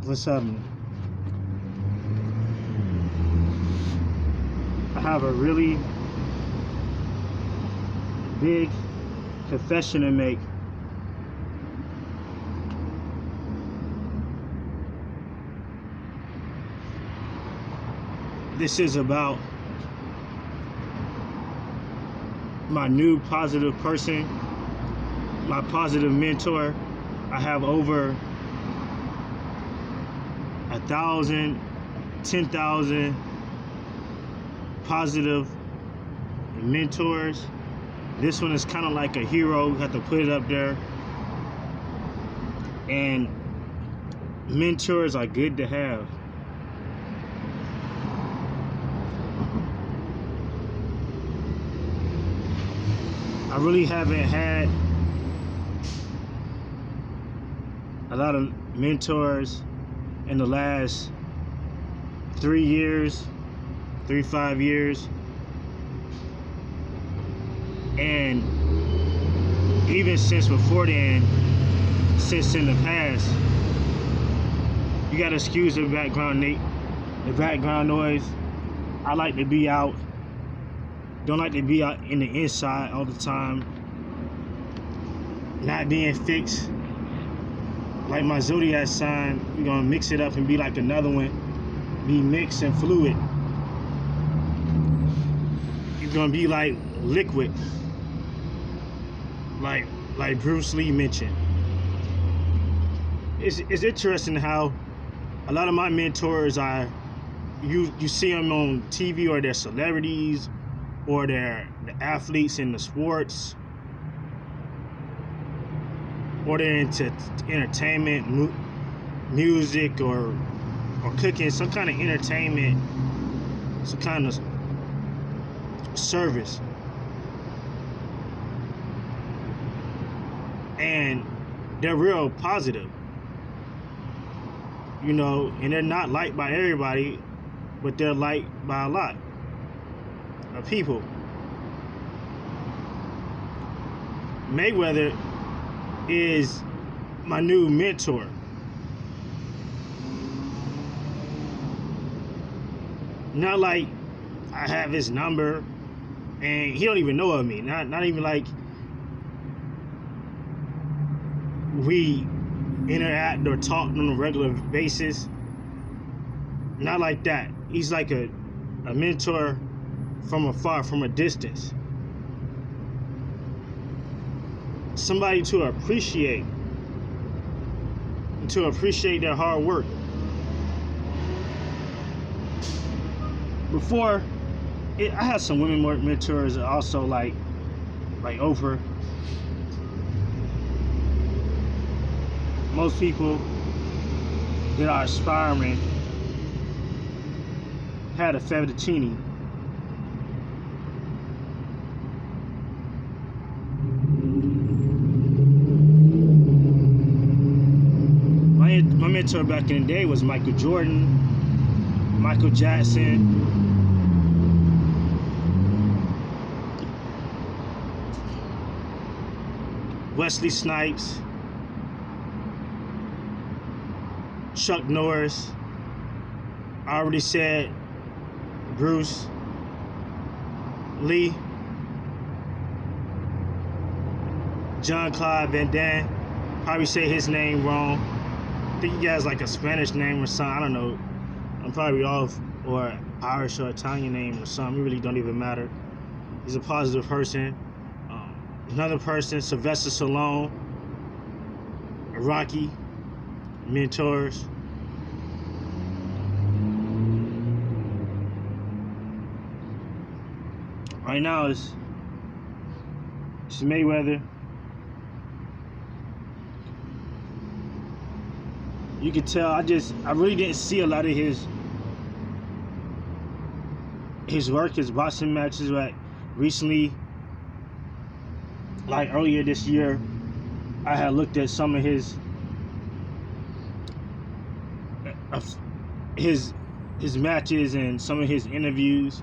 What's happening? I have a really big confession to make. This is about my new positive person, my positive mentor. I have over 1,000, 10,000 positive mentors. This one is kind of like a hero. You have to put it up there. And mentors are good to have. I really haven't had a lot of mentors in the last 3 years, 5 years. And even since before then, since in the past, you gotta excuse the background noise. I like to be out. Don't like to be out in the inside all the time. Not being fixed. Like my zodiac sign, we're gonna mix it up and be like another one. Be mixed and fluid. You're gonna be like liquid. Like Bruce Lee mentioned. It's interesting how a lot of my mentors are, you see them on TV, or they're celebrities, or they're the athletes in the sports, or they're into entertainment, music, or cooking, some kind of entertainment, some kind of service. And they're real positive, you know, and they're not liked by everybody, but they're liked by a lot of people. Mayweather is my new mentor. Not like I have his number and he don't even know of me. Not even like we interact or talk on a regular basis. Not like that. He's like a mentor from afar, from a distance. Somebody to appreciate their hard work. Before, I had some women mentors also, like Oprah. Most people that are aspiring had a fettuccine. My mentor back in the day was Michael Jordan, Michael Jackson, Wesley Snipes, Chuck Norris. I already said Bruce Lee, Jean-Claude Van Damme. Probably say his name wrong. I think he has like a Spanish name or something. I don't know. I'm probably off, or Irish or Italian name or something. It really don't even matter. He's a positive person. Another person, Sylvester Stallone, Rocky, mentors. Right now it's Mayweather. You can tell I really didn't see a lot of his work, his boxing matches. Like recently, like earlier this year, I had looked at some of his matches and some of his interviews,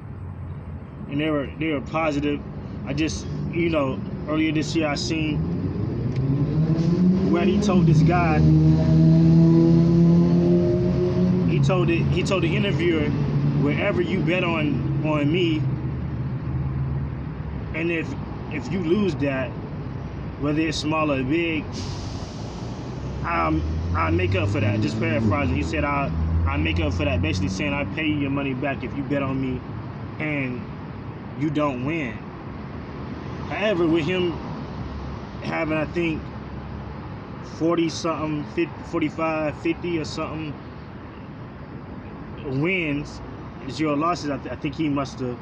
and they were positive. I just, you know, earlier this year I seen where he told this guy told the interviewer, wherever you bet on me, and if you lose that, whether it's small or big, I'll make up for that. Just paraphrasing, he said I'll make up for that, basically saying I'll pay you your money back if you bet on me and you don't win. However, with him having, I think, 40 something, 50, 45, 50 or something wins, 0 losses, I think he must have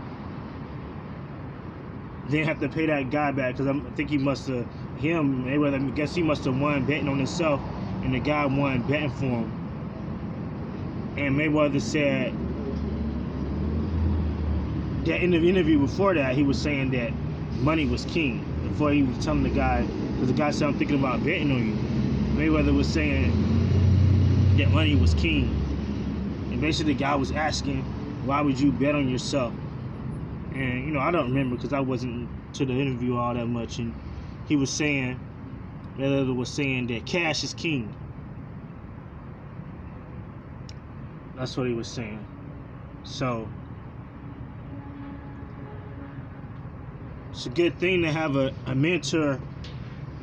then have to pay that guy back, because I think he must have, Mayweather, I guess he must have won betting on himself, and the guy won betting for him. And Mayweather said that in the interview before that, he was saying that money was king. Before he was telling the guy, because the guy said, I'm thinking about betting on you. Mayweather was saying that money was king. And basically the guy was asking, why would you bet on yourself? And, you know, I don't remember because I wasn't to the interview all that much. And he was saying, Mayweather was saying that cash is king. That's what he was saying. So, it's a good thing to have a mentor,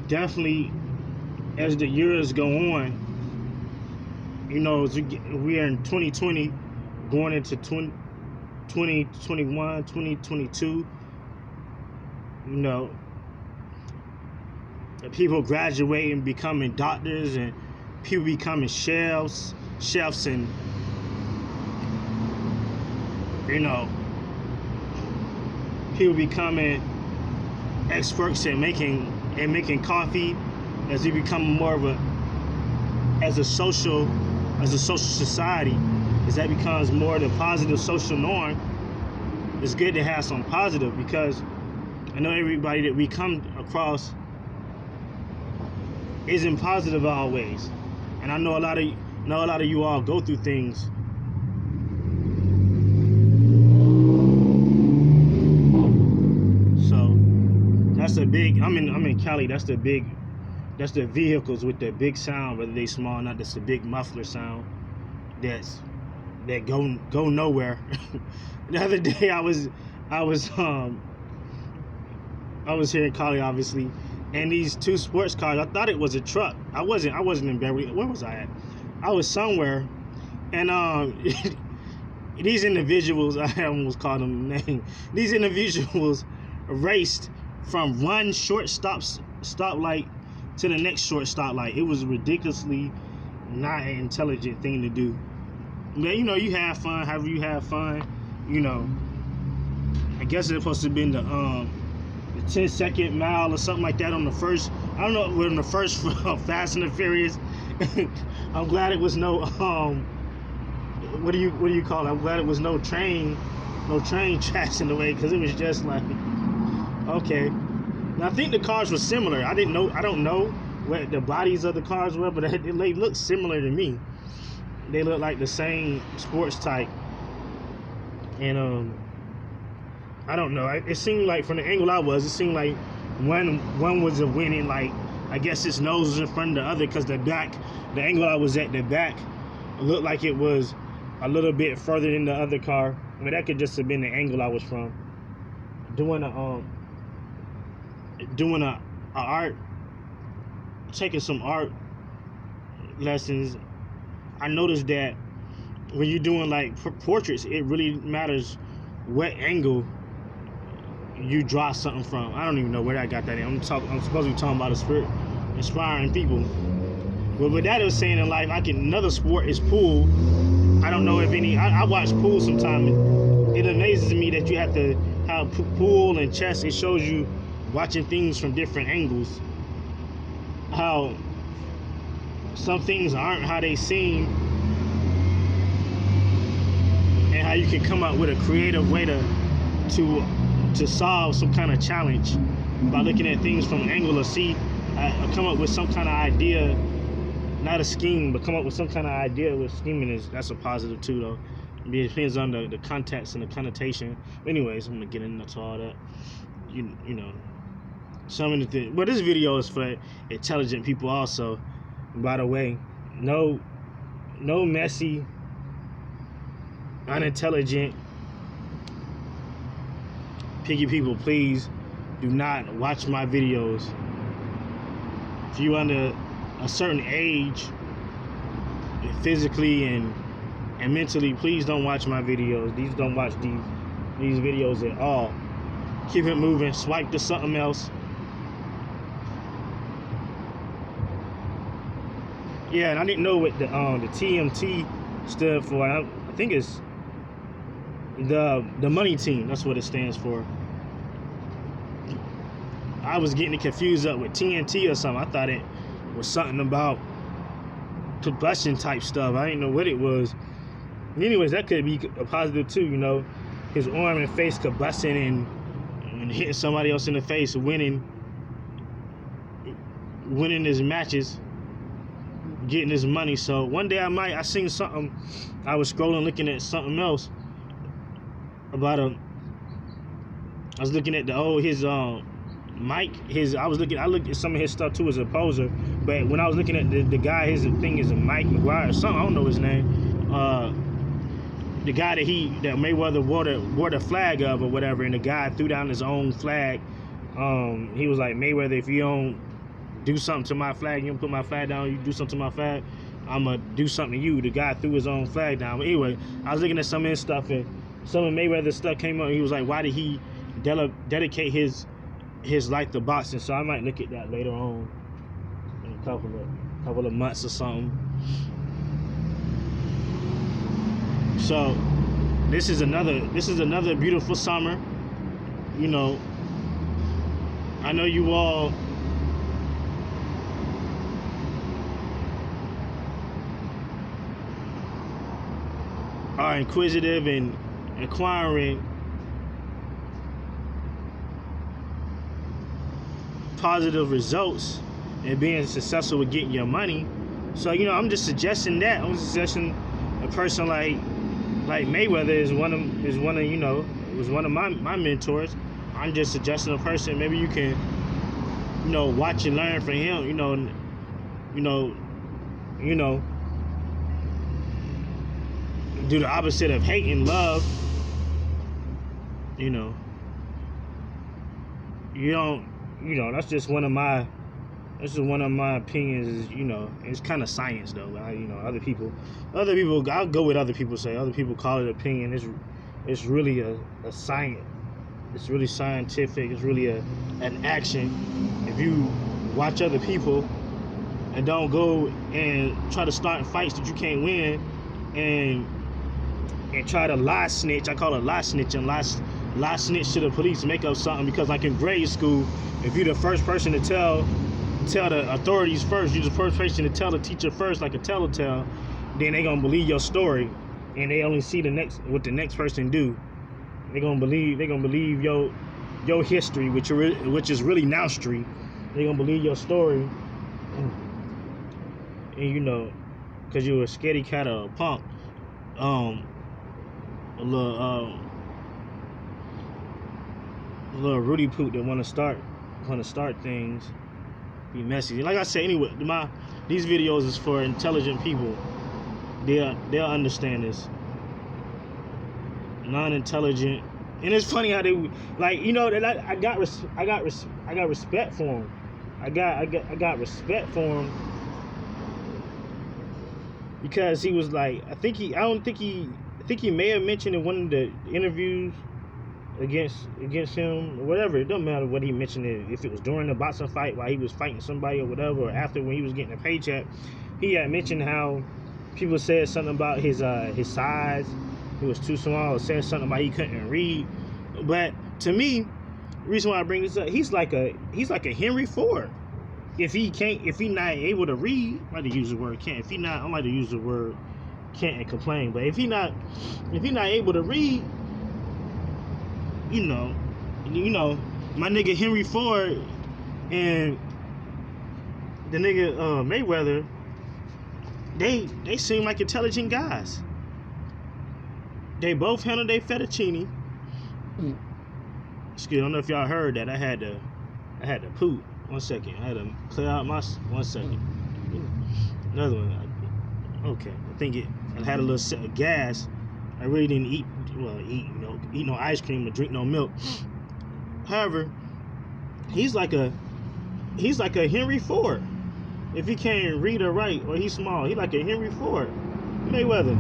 definitely, as the years go on. You know, we are in 2020, going into 2021, 2022. You know, people graduating, becoming doctors, and people becoming chefs, and, you know, people becoming experts at making coffee, as we become more of a social society, as that becomes more of the positive social norm. It's good to have some positive, because I know everybody that we come across isn't positive always, and I know a lot of you all go through things. That's a big. I'm in Cali. That's the vehicles with the big sound, whether they small or not. That's the big muffler sound. That go nowhere. The other day I was here in Cali, obviously, and these 2 sports cars. I thought it was a truck. I wasn't in Beverly. Where was I at? I was somewhere, and these individuals. I almost called them name. These individuals raced from one short stoplight to the next short stoplight. It was ridiculously not an intelligent thing to do. But, you know, you have fun, however you have fun. You know, I guess it's supposed to have been the 10-second mile or something like that on the first. I don't know, on the first Fast and the Furious. I'm glad it was no what do you call it? I'm glad it was no train tracks in the way, because it was just like, okay. Now, I think the cars were similar. I don't know what the bodies of the cars were, but they looked similar to me. They looked like the same sports type. And I don't know. It seemed like, from the angle I was, it seemed like one was a winning, like, I guess its nose was in front of the other, because the angle I was at, the back looked like it was a little bit further than the other car. I mean, that could just have been the angle I was from. Taking some art lessons. I noticed that when you're doing like portraits, it really matters what angle you draw something from. I don't even know where I got that in. I'm supposed to be talking about a spirit, inspiring people. But with that, it was saying in life, another sport is pool. I don't know if I watch pool sometimes. It amazes me that you have to have pool and chess. It shows you watching things from different angles, how some things aren't how they seem, and how you can come up with a creative way to solve some kind of challenge by looking at things from an angle, or come up with some kind of idea, not a scheme, but come up with some kind of idea. With scheming, that's a positive too, though. It depends on the context and the connotation. Anyways, I'm gonna get into all that. You know, some of the things. Well, this video is for intelligent people also. By the way, no messy unintelligent, picky people, please do not watch my videos. If you under a certain age, physically and mentally, please don't watch my videos. Don't watch these videos at all. Keep it moving. Swipe to something else. Yeah, and I didn't know what the TMT stood for. I think it's the money team. That's what it stands for. I was getting it confused up with TNT or something. I thought it was something about combustion type stuff. I didn't know what it was. And anyways, that could be a positive too, you know. His arm and face combusting and hitting somebody else in the face, winning his matches, getting his money. So one day I seen something. I was scrolling looking at something else about I was looking at his Mike, I looked at some of his stuff too as a poser, but when I was looking at the guy, his thing is a Mike McGuire or something, I don't know his name. The guy that Mayweather wore the flag of or whatever, and the guy threw down his own flag. He was like, Mayweather, if you don't do something to my flag, you don't put my flag down, you do something to my flag, I'ma do something to you. The guy threw his own flag down. But anyway, I was looking at some of his stuff, and some of Mayweather's stuff came up. He was like, why did he dedicate his life to boxing? So I might look at that later on in a couple of months or something. So this is another beautiful summer. You know, I know you all are inquisitive and acquiring positive results and being successful with getting your money. So, you know, I'm just suggesting that. I'm suggesting a person like Mayweather is one of you know, was one of my mentors. I'm just suggesting a person maybe you can, you know, watch and learn from him. You know, do the opposite of hate and love. You know, that's just one of my opinions. Is, you know, it's kind of science though. Other people, I'll go with other people say. Other people call it opinion. It's really a science. It's really scientific. It's really an action. If you watch other people and don't go and try to start fights that you can't win, and try to lie snitch. I call it lie snitching. Lie snitch to the police, make up something, because like in grade school, if you're the first person to tell the authorities first, you're the first person to tell the teacher first, like a telltale, then they gonna believe your story, and they only see what the next person do. They gonna believe your history, which is really now street. They gonna believe your story, and you know, cause you're a scaredy cat or a punk, a little Rudy Poot that want to start things, be messy. Like I said, anyway, these videos is for intelligent people. They'll understand this. Non-intelligent, and it's funny how they, like, you know, that I got respect for him. I got respect for him because he was like, I think he may have mentioned in one of the interviews against him or whatever. It doesn't matter what he mentioned, if it was during the boxing fight while he was fighting somebody or whatever, or after when he was getting a paycheck. He had mentioned how people said something about his size. He was too small, or said something about he couldn't read. But to me, the reason why I bring this up, he's like a Henry Ford. If he not able to read, I like to use the word can't. If he not, I like to use the word can't and complain. But if he not able to read, you know, my nigga Henry Ford and the nigga Mayweather, they seem like intelligent guys. They both handle their fettuccine. Excuse me, I don't know if y'all heard that. I had to poop. 1 second. I had to clear out my 1 second. Another one. Okay. I think I had a little set of gas I really didn't eat no ice cream or drink no milk. However, he's like a Henry Ford. If he can't read or write, or he's small, he like a Henry Ford. Mayweather.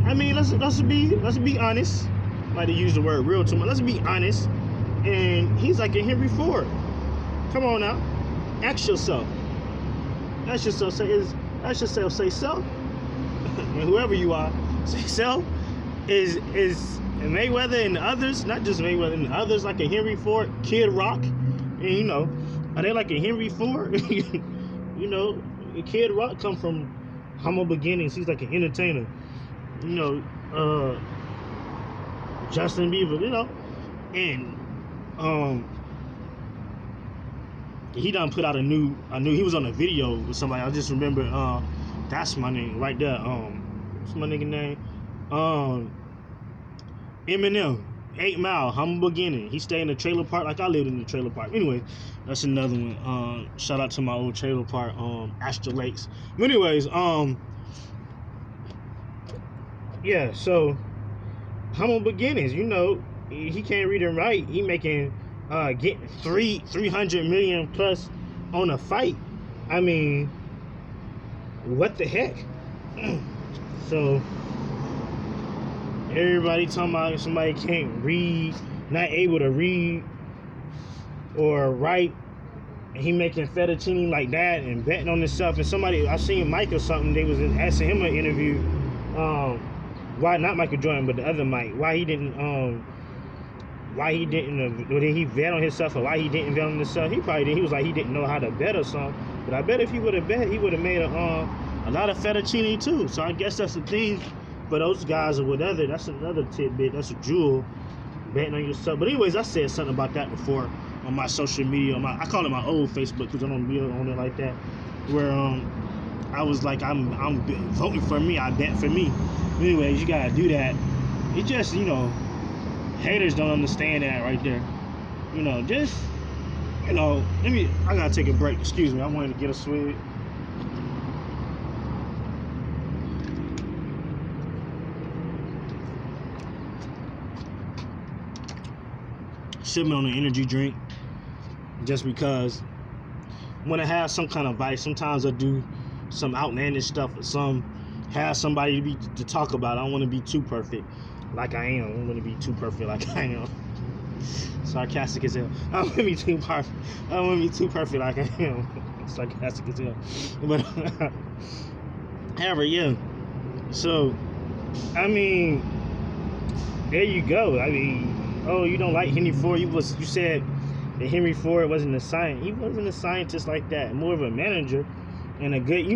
I mean, let's be honest. I like to use the word real too much. Let's be honest. And he's like a Henry Ford. Come on now. Ask yourself. Ask yourself. Say self. And whoever you are, say self. Is Mayweather and others, not just Mayweather and others, like a Henry Ford, Kid Rock, and are they like a Henry Ford? Kid Rock come from humble beginnings. He's like an entertainer. Justin Bieber, and he done put out a new. He was on a video with somebody. I just remember. That's my name right there. What's my nigga name? Eminem. 8 Mile, humble beginning. He stayed in the trailer park like I lived in the trailer park. Anyway, that's another one. Shout out to my old trailer park, Astor Lakes. But anyways, yeah. So humble beginnings. He can't read and write. He making getting 300 million plus on a fight. I mean, what the heck? So everybody talking about somebody can't read, not able to read or write, and he making fettuccine like that and betting on himself. And somebody, I seen Mike or something, they was asking him an interview, why not Michael Jordan but the other Mike, why he didn't did he bet on himself, or why he didn't bet on himself. He probably did. He was like he didn't know how to bet or something. But I bet if he would have bet, he would have made a lot of fettuccine too. So I guess that's the thing for those guys or whatever. That's another tidbit. That's a jewel, betting on yourself. But anyways, I said something about that before on my social media. I call it my old Facebook because I don't be on it like that. Where I was like, I'm voting for me. I bet for me. Anyways, you gotta do that. It just haters don't understand that right there. I gotta take a break. Excuse me. I wanted to get a swig. Sipping on an energy drink just because when I have some kind of vice, sometimes I do some outlandish stuff or have somebody to talk about. I don't want to be too perfect like I am. I don't want to be too perfect like I am. Sarcastic as hell. I don't want to be too perfect. I don't want to be too perfect like I am. Sarcastic as hell. But however, yeah. So I mean, there you go. I mean, oh, you don't like Henry Ford? You said that Henry Ford wasn't a scientist. He wasn't a scientist like that. More of a manager and a good.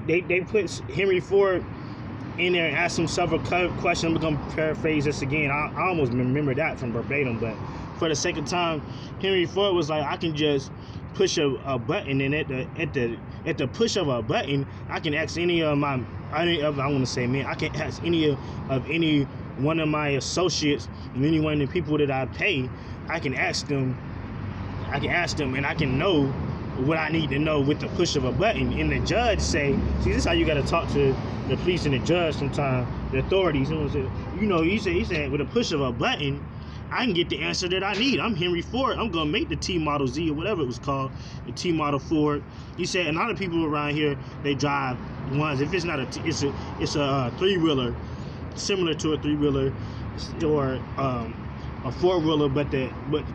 They put Henry Ford in there and asked him several questions. I'm gonna paraphrase this again. I almost remember that from verbatim, but for the sake of time, Henry Ford was like, I can just push a button, and at the push of a button, I can ask any of my I want to say man, I can ask any one of my associates and any one of the people that I pay. I can ask them, and I can know what I need to know with the push of a button. And the judge say, see, this is how you got to talk to the police and the judge sometimes, the authorities. He said with a push of a button, I can get the answer that I need. I'm Henry Ford. I'm gonna make the T Model Z or whatever it was called, the T Model Ford. He said, and a lot of people around here, they drive ones. If it's not it's a 3-wheeler, similar to a 3-wheeler, or a 4-wheeler, but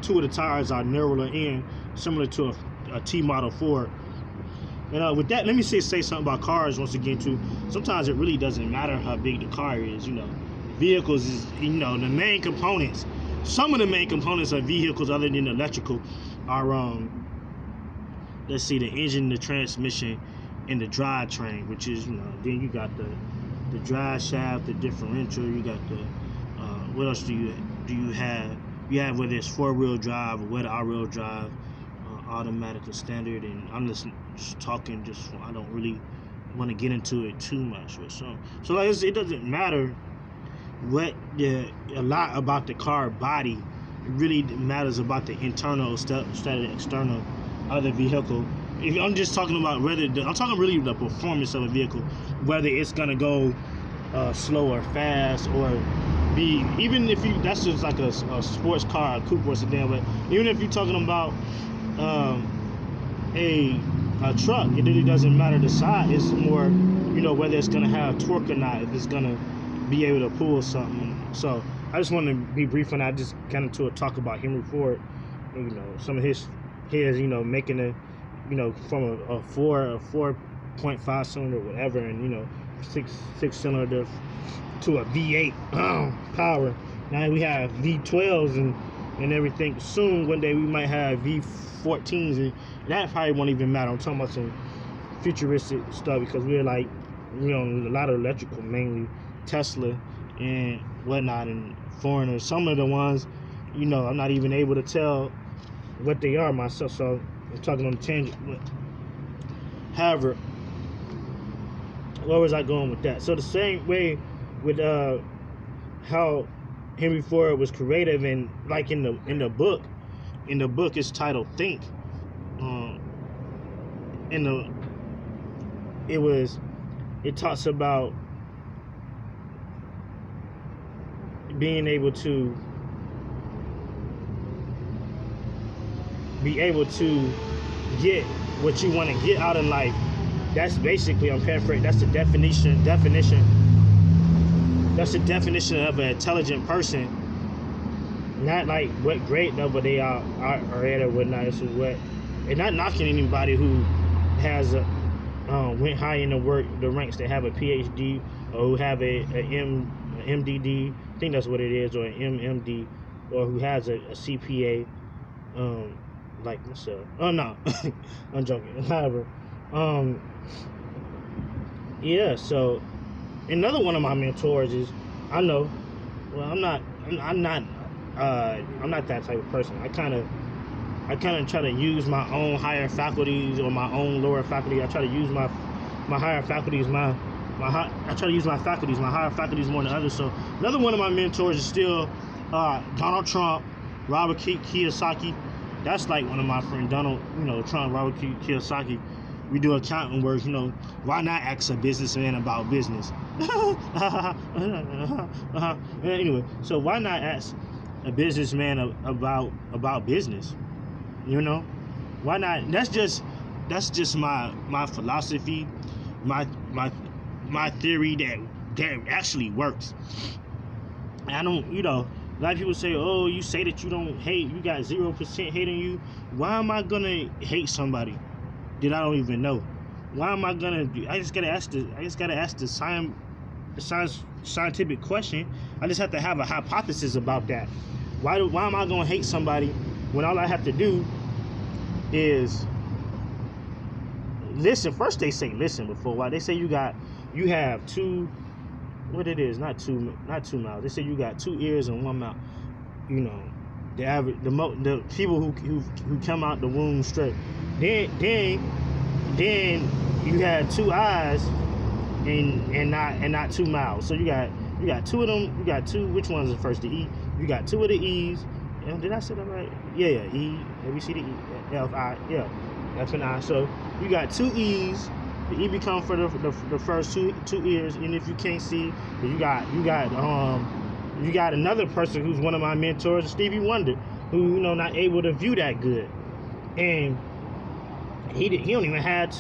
two of the tires are narrower in, similar to a T Model Ford. And with that, let me say something about cars once again too. Sometimes it really doesn't matter how big the car is. Vehicles is the main components. Some of the main components of vehicles, other than electrical, are let's see, the engine, the transmission, and the drivetrain, which is then you got the drive shaft, the differential. You got the what else do you have? You have whether it's 4-wheel drive or whether all-wheel drive, automatic or standard. And I'm just talking. I don't really want to get into it too much. So it doesn't matter a lot about the car body. It really matters about the internal instead of the external of the vehicle. I'm just talking about I'm talking really the performance of a vehicle, whether it's gonna go slow or fast, or be, even if you, that's just like a sports car, a coupe or sedan, but even if you're talking about a truck, it really doesn't matter the size. It's more, whether it's gonna have torque or not, if it's gonna be able to pull something. So I just want to be brief on that. I just kind of to talk about Henry Ford, some of his making a, from a 4.5 cylinder, whatever, and six cylinder to a V8 power. Now we have V12s and everything. Soon, one day, we might have V14s, and that probably won't even matter. I'm talking about some futuristic stuff, because we're on a lot of electrical, mainly Tesla and whatnot, and foreigners. Some of the ones, I'm not even able to tell what they are myself, so I'm talking on a tangent. But however, where was I going with that? So the same way with how Henry Ford was creative, and like in the book it's titled Think. It talks about being able to get what you want to get out of life. That's basically, I'm paraphrasing, that's the definition. That's the definition of an intelligent person. Not like what grade level they are at or whatnot. This is what, and not knocking anybody who has went high in the ranks, that have a PhD or who have a MDD, I think that's what it is, or an MMD, or who has a CPA, like myself. Oh no, I'm joking. However, yeah. So another one of my mentors is, I'm not that type of person. I kind of try to use my own higher faculties or my own lower faculty. I try to use my higher faculties, I try to use my higher faculties more than others. So another one of my mentors is still Donald Trump, Robert Kiyosaki. That's like one of my friends, Donald, Trump, Robert Kiyosaki. We do accounting work, why not ask a businessman about business? Anyway, so why not ask a businessman about business? Why not? That's just my philosophy, my theory that actually works. And I don't, a lot of people say, oh, you say that you don't hate, you got 0% hate in you. Why am I gonna hate somebody that I don't even know? Why am I gonna do? I just gotta ask the scientific question. I just have to have a hypothesis about that. Why am I gonna hate somebody when all I have to do is listen? First they say listen before why. They say you have two, what it is, not two mouths. They say you got 2 ears and 1 mouth. The average, the people who come out the womb straight. Then you had 2 eyes and not 2 mouths. So you got 2 of them. You got 2. Which one's the first? The E. You got 2 of the E's. Did I say that right? Yeah. E, A, B, C, D, E, F, I. Yeah, F and I. So you got 2 E's. The E become for the first two ears. And if you can't see, you got another person who's one of my mentors, Stevie Wonder, who not able to view that good, and he don't even have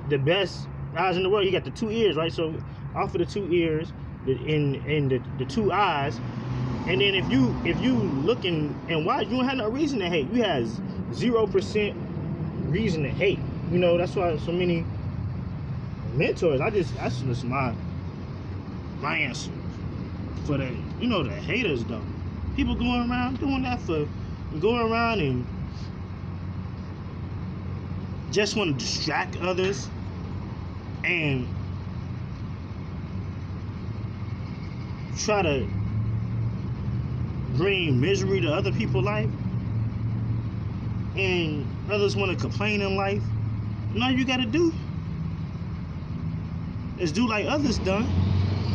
the best eyes in the world. He got the 2 ears, right? So off of the 2 ears, and the 2 eyes, and then if you looking and watch, you don't have no reason to hate. You have 0% reason to hate. That's why so many mentors. That's just my answer for the the haters though. People going around doing that going around and just want to distract others and try to bring misery to other people's life, and others want to complain in life. And all you gotta do is do like others done,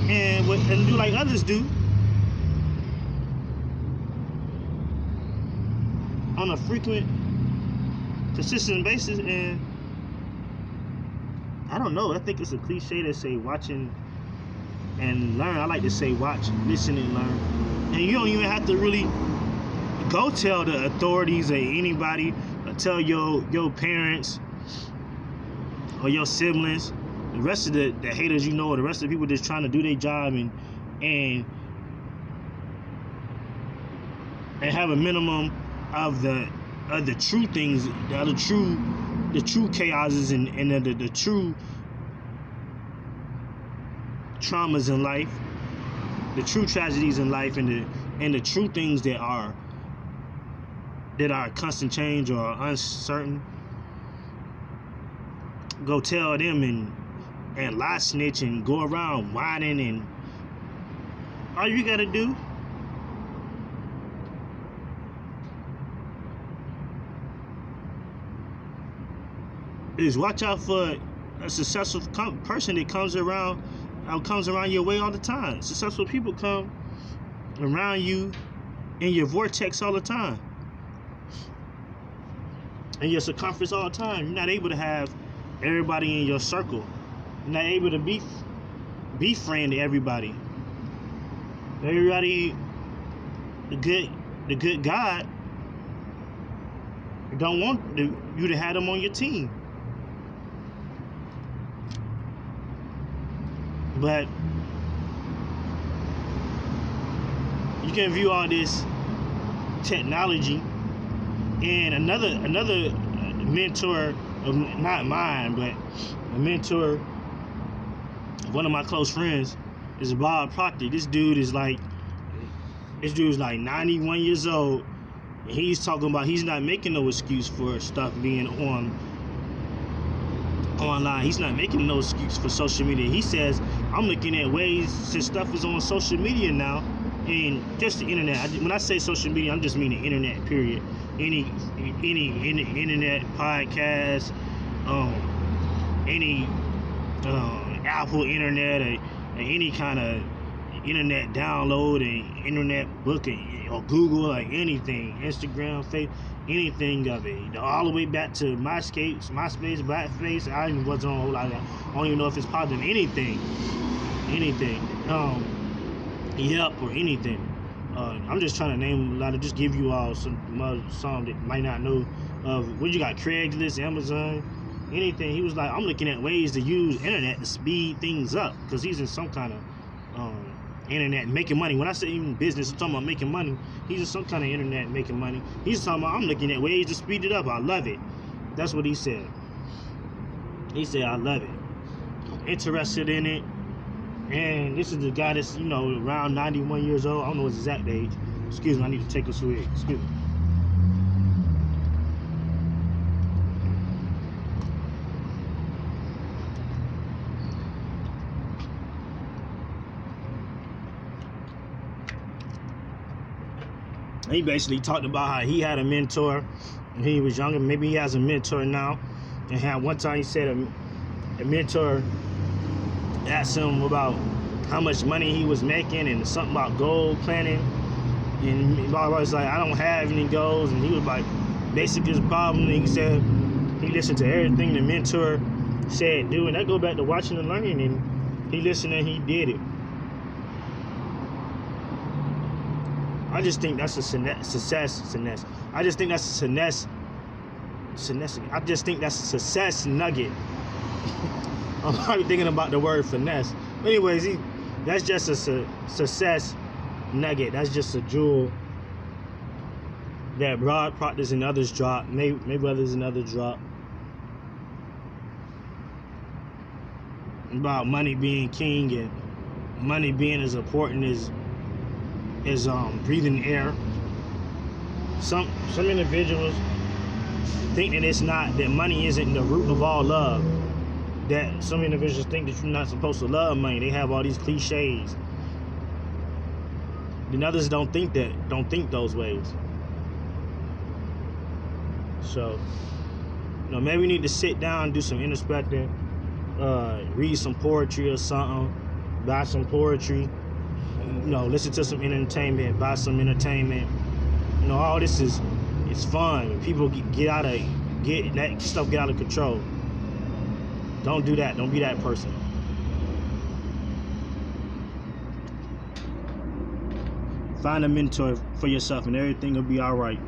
and do like others do on a frequent, consistent basis. And I don't know, I think it's a cliche to say watching and learn. I like to say watch, listen, and learn. And you don't even have to really go tell the authorities or anybody, or tell your parents or your siblings, the rest of the haters, you know, or the rest of the people just trying to do their job and have a minimum of the true things, the true chaoses and the true traumas in life, the true tragedies in life, and the true things that are constant change or uncertain. Go tell them and lie snitch and go around whining, and all you gotta do is watch out for a successful person that comes around your way all the time. Successful people come around you in your vortex all the time, in your circumference all the time. You're not able to have everybody in your circle. You're not able to befriend everybody. Everybody, the good God don't want you to have them on your team. But you can view all this technology, and another mentor of, not mine, but a mentor of one of my close friends is Bob Proctor. This dude is like 91 years old, and he's talking about he's not making no excuse for stuff being online. He's not making no excuse for social media. He says, I'm looking at ways, since stuff is on social media now, and just the internet. When I say social media, I'm just meaning internet, period. Any internet podcast, any Apple internet, or any kind of internet download, and internet booking, or Google, or anything, Instagram, Facebook, anything of it, all the way back to MySpace, Blackface. I wasn't on a whole lot of that. I don't even know if it's positive. Anything, Yelp or anything. I'm just trying to name a lot of, just give you all some that might not know of. What you got? Craigslist, Amazon, anything. He was like, I'm looking at ways to use internet to speed things up, because he's in some kind of internet making money. When I say even business, I'm talking about making money. He's in some kind of internet making money. He's talking about, I'm looking at ways to speed it up. I love it. That's what he said. He said, I love it. Interested in it. And this is the guy that's, around 91 years old. I don't know his exact age. Excuse me, I need to take a swig. Excuse me. He basically talked about how he had a mentor when he was younger. Maybe he has a mentor now. And one time he said a mentor asked him about how much money he was making and something about goal planning. And he was like, I don't have any goals. And he was like, basically his problem. And he said he listened to everything the mentor said do. And that go back to watching and learning. And he listened and he did it. I just think that's a success. I just think that's a success nugget. I'm probably thinking about the word finesse. Anyways, that's just a success nugget. That's just a jewel that Bob Proctor and others drop. Maybe others and others drop. About money being king and money being as important as breathing air. Some individuals think that it's not, that money isn't the root of all love. That some individuals think that you're not supposed to love money. They have all these cliches. Then others don't think those ways. So, maybe we need to sit down and do some introspecting, read some poetry or something, buy some poetry, listen to some entertainment, buy some entertainment. All this is fun. People get out of control. Don't do that. Don't be that person. Find a mentor for yourself and everything will be all right.